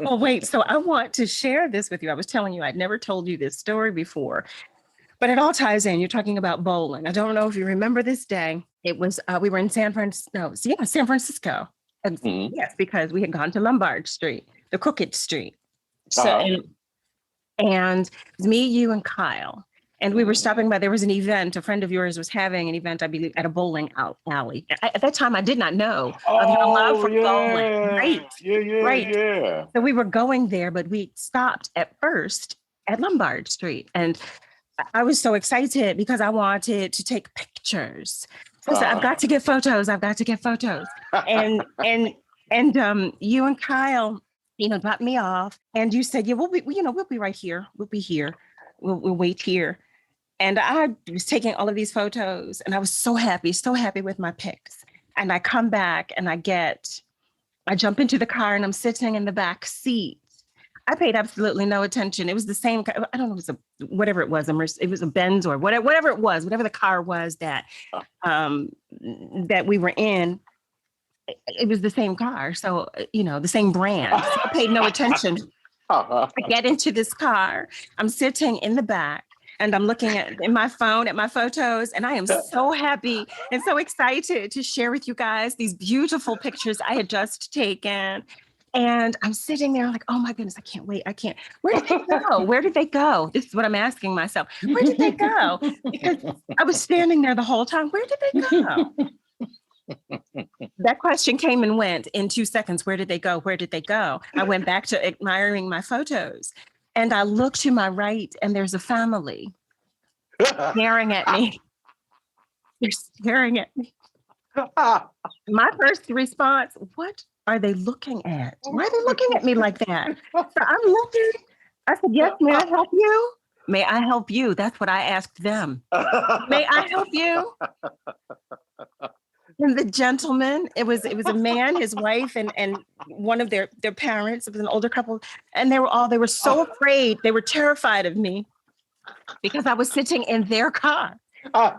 Well, wait. So I want to share this with you. I was telling you, I'd never told you this story before, but it all ties in. You're talking about bowling. I don't know if you remember this day. It was, we were in San Francisco. And Mhm. yes, because we had gone to Lombard Street, the Crooked Street. So, Uh-huh. and it was me, you, and Kyle. And we were stopping by, there was an event, a friend of yours was having an event, I believe, at a bowling alley. At that time, I did not know of your love Oh, for bowling. yeah. Right, right. Yeah. So we were going there, but we stopped at first at Lombard Street. And I was so excited because I wanted to take pictures. So I said, I've got to get photos. I've got to get photos. And you and Kyle, dropped me off. And you said, yeah, we'll be right here. We'll be here. We'll wait here. And I was taking all of these photos and I was so happy with my pics. And I come back and I jump into the car and I'm sitting in the back seat. I paid absolutely no attention. It was the same. I don't know. It was whatever it was. It was a Benz or whatever it was. Whatever the car was that we were in. It was the same car. So the same brand. So I paid no attention. I get into this car. I'm sitting in the back. And I'm looking at my phone at my photos, and I am so happy and so excited to share with you guys these beautiful pictures I had just taken. And I'm sitting there like, oh my goodness, I can't wait. I can't. Where did they go? Where did they go? This is what I'm asking myself. Where did they go? Because I was standing there the whole time. Where did they go? That question came and went in 2 seconds. Where did they go? Where did they go? I went back to admiring my photos. And I look to my right and there's a family staring at me. They're staring at me. My first response, what are they looking at? Why are they looking at me like that? So I'm looking. I said, yes, may I help you? May I help you? That's what I asked them. May I help you? And the gentleman, it was a man, his wife, and one of their parents. It was an older couple, and they were so afraid. They were terrified of me because I was sitting in their car. I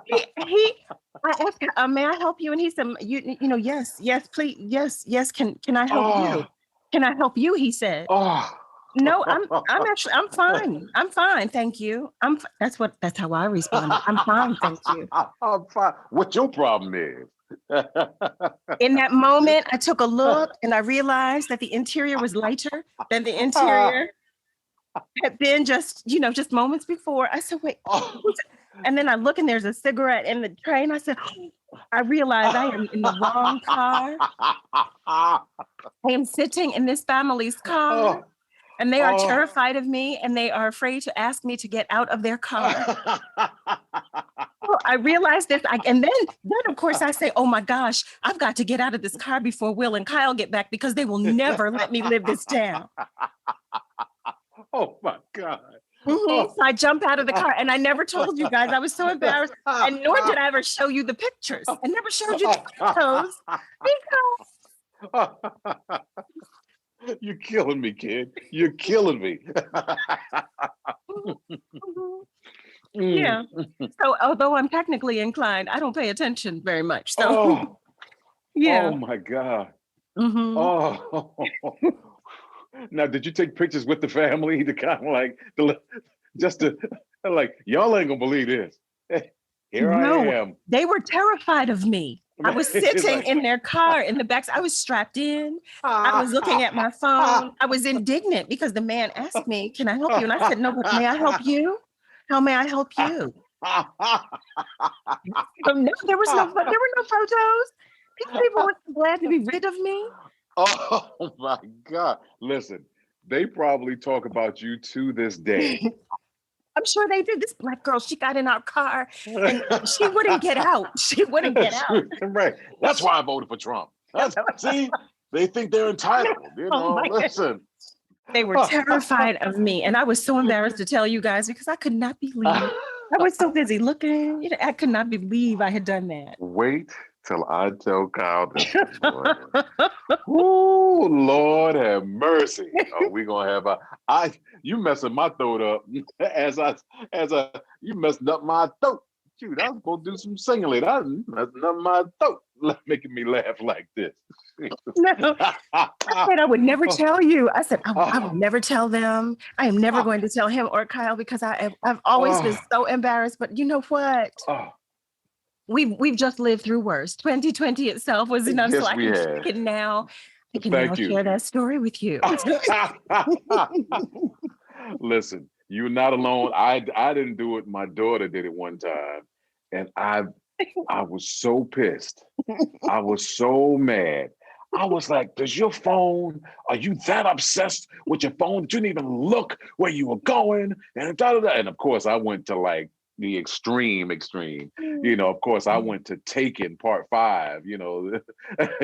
asked, may I help you? And he said, yes, please, yes. Can I help you? Can I help you? He said. No, I'm fine. I'm fine, thank you. That's how I responded. I'm fine, thank you. I'm fine. What your problem is? In that moment, I took a look and I realized that the interior was lighter than the interior had been just moments before. I said, wait. And then I look and there's a cigarette in the tray and I said, I realized I am in the wrong car. I am sitting in this family's car. And they are terrified of me and they are afraid to ask me to get out of their car. I realized this. And then of course I say, oh my gosh, I've got to get out of this car before Will and Kyle get back because they will never let me live this down. Oh my God. So I jump out of the car and I never told you guys. I was so embarrassed. And nor did I ever show you the pictures. I never showed you the photos because You're killing me, kid. You're killing me. yeah. So although I'm technically inclined, I don't pay attention very much. So Oh, yeah. oh my God. Mhm. Oh. Now, did you take pictures with the family to kind of like, just to, like, y'all ain't gonna believe this. Here I No, am. they were terrified of me. I was It's sitting like- in their car in the back. I was strapped in. I was looking at my phone. I was indignant because the man asked me, "Can I help you?" And I said, "No, but may I help you? How may I help you?" No, there were no photos. These people were glad to be rid of me. Oh my God. Listen, they probably talk about you to this day. I'm sure they did. This black girl, she got in our car and she wouldn't get out. She wouldn't get out. Right. That's why I voted for Trump. See, they think they're entitled. You Oh know, my God. listen. They were terrified of me. And I was so embarrassed to tell you guys because I could not believe. I was so busy looking. I could not believe I had done that. Wait till I tell Kyle this one, boy. Ooh, Lord have mercy. Oh, we gonna have you messing my throat up as you messing up my throat. Shoot, I was supposed to do some singing later. I was messing up my throat, making me laugh like this. No, I said I would never tell you. I said I will never tell them. I am never going to tell him or Kyle because I've always been so embarrassed. But you know what? We've just lived through worse. 2020 itself was enough, Yes, so I we can, have. I can now Thank you. share that story with you. Listen, you're not alone. I didn't do it. My daughter did it one time, and I was so pissed. I was so mad. I was like, "Does your phone? Are you that obsessed with your phone that you didn't even look where you were going?" And da da da. And of course, I went to like the extreme. You know, of course, I went to Taken Part 5. You know,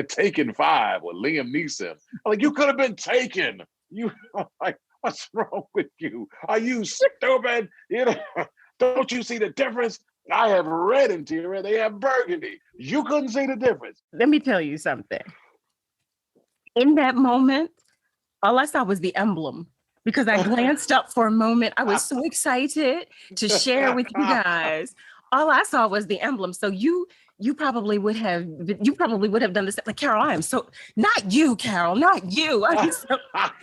Taken 5 with Liam Neeson. I'm like, you could have been taken. You like, what's wrong with you? Are you stupid? You know, don't you see the difference? I have red interior. They have burgundy. You couldn't see the difference. Let me tell you something. In that moment, all I saw was the emblem because I glanced up for a moment. I was so excited to share with you guys. All I saw was the emblem. So you probably would have done this. Like, Carol, I am so not you, Carol, not you. I'm so,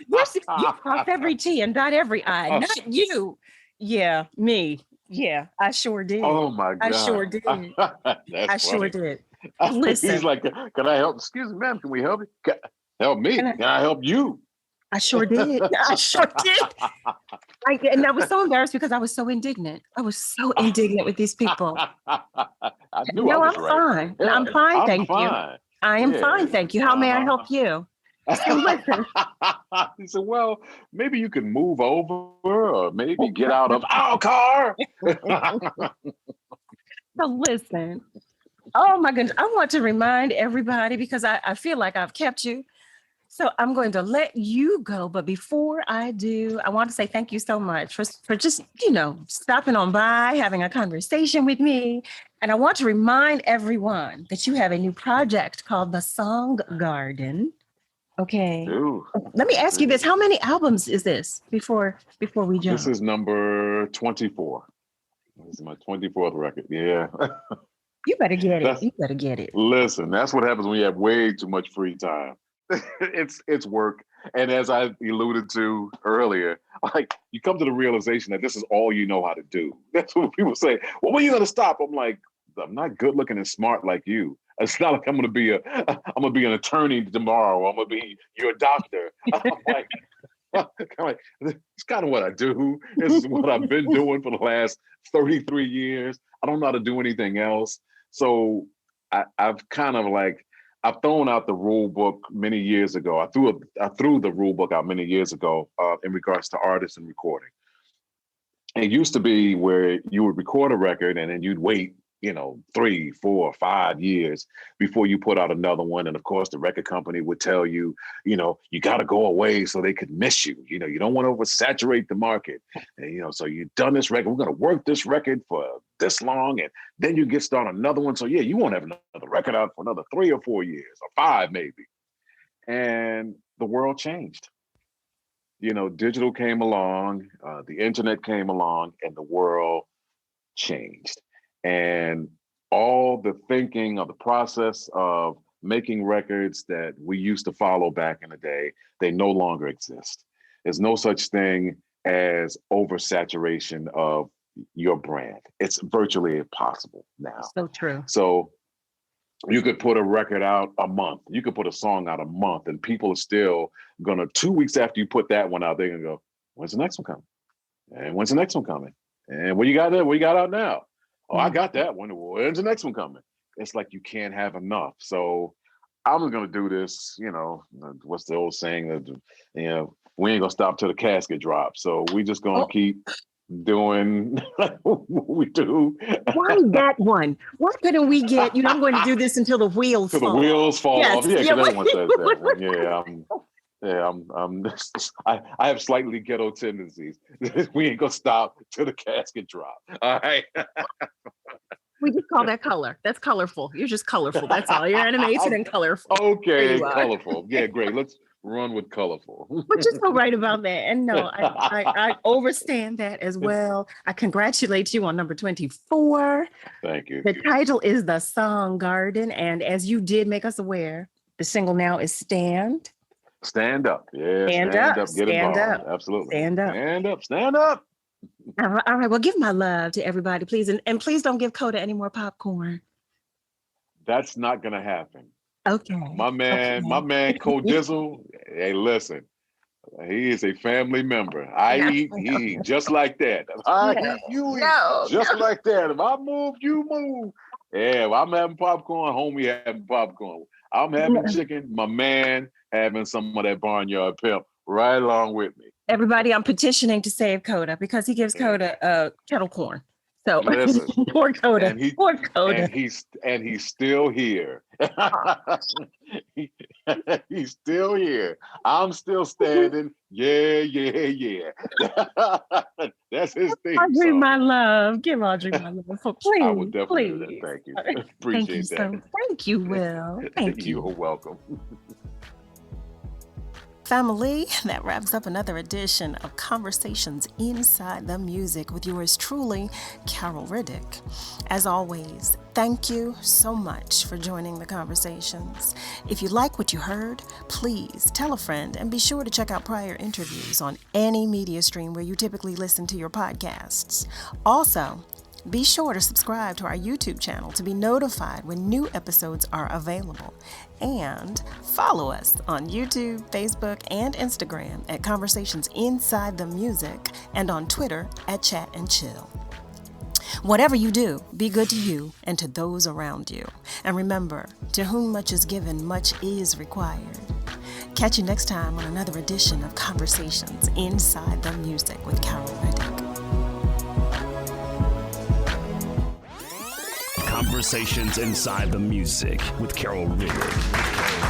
yes, you cross every T and dot every I, not you. Yeah, me. Yeah, I sure did. Oh my God. I sure did. I sure did. Listen. He's like, "Can I help? Excuse me, ma'am, can we help you? Help me. Can I help you?" I sure did. I sure did. And I was so embarrassed because I was so indignant. I was so indignant with these people. I knew No, I was I'm right. fine. Yeah, I'm fine, thank you. fine. I am Yeah. fine, thank you. How may I help you? So listen. He said, "Well, maybe you can move over or maybe get out of our car." So listen. Oh my goodness. I want to remind everybody because I feel like I've kept you. So I'm going to let you go. But before I do, I want to say thank you so much for just, stopping on by, having a conversation with me. And I want to remind everyone that you have a new project called The Song Garden. Okay. Ooh. Let me ask you this. How many albums is this before we jump? This is number 24. This is my 24th record. Yeah. You better get it. You better get it. Listen, that's what happens when you have way too much free time. It's work. And as I alluded to earlier, like you come to the realization that this is all you know how to do. That's what people say. Well, when are you gonna stop? I'm like, I'm not good looking and smart like you. It's not like I'm gonna be an attorney tomorrow. I'm gonna be your doctor. I'm like, it's kind of what I do. This is what I've been doing for the last 33 years. I don't know how to do anything else. So I've kind of like, I've thrown out the rule book many years ago. I threw the rule book out many years ago in regards to artists and recording. It used to be where you would record a record and then you'd wait 3, 4, 5 years before you put out another one. And of course, the record company would tell you, you got to go away so they could miss you. You don't want to oversaturate the market. And, so you've done this record. We're going to work this record for this long. And then you get started another one. So yeah, you won't have another record out for another 3 or 4 years or 5 maybe. And the world changed. Digital came along, the internet came along, and the world changed. And all the thinking of the process of making records that we used to follow back in the day, they no longer exist. There's no such thing as oversaturation of your brand. It's virtually impossible now. So true. So you could put a record out a month. You could put a song out a month, and people are still gonna, 2 weeks after you put that one out, they're gonna go, when's the next one coming? And when's the next one coming? And what you got there? What you got out now? Oh, I got that one. When's the next one coming? It's like you can't have enough. So I'm just gonna do this, what's the old saying that, we ain't gonna stop till the casket drops. So we just gonna keep doing what we do. Why that one? Why couldn't we get, I'm going to do this until the wheels fall. Till the wheels fall Yes. off. Yeah, because Yeah. everyone says that one. Yeah, I have slightly ghetto tendencies. We ain't gonna stop till the casket drop. All right. We just call that color. That's colorful. You're just colorful. That's all. You're animated and colorful. Okay, You are. colorful. Yeah, great. Let's run with colorful. But you're so right about that. And no, I overstand that as well. I congratulate you on number 24. Thank you. The title is The Song Garden. And as you did make us aware, the single now is Stand. Stand up. Yeah, Stand stand up, up. Get stand involved. up, Absolutely. stand up. Stand up. Stand up. All right. Well, give my love to everybody, please. And please don't give Coda any more popcorn. That's not gonna happen. Okay. My man, Cole Dizzle. Hey, listen. He is a family member. I eat, he eat just like that. I eat, you eat just like that. If I move, you move. Yeah, if I'm having popcorn, homie having popcorn. I'm having chicken, my man having some of that barnyard pimp right along with me. Everybody, I'm petitioning to save Coda because he gives Coda kettle corn. So Listen, poor Coda. and he- Poor Coda. And he's still here. He's still here. I'm still standing. Yeah. That's his thing. Audrey, my love. Give Audrey my love. So please, I would definitely do please. that. Thank you. Thank you Appreciate that. so. Thank you, Will. Thank you. You're welcome. Family, that wraps up another edition of Conversations Inside the Music with yours truly, Carol Riddick. As always, thank you so much for joining the conversations. If you like what you heard, please tell a friend and be sure to check out prior interviews on any media stream where you typically listen to your podcasts. Also, be sure to subscribe to our YouTube channel to be notified when new episodes are available. And follow us on YouTube, Facebook, and Instagram at Conversations Inside the Music and on Twitter at Chat and Chill. Whatever you do, be good to you and to those around you. And remember, to whom much is given, much is required. Catch you next time on another edition of Conversations Inside the Music with Carol Riddick. Conversations Inside the Music with Carol Riddick.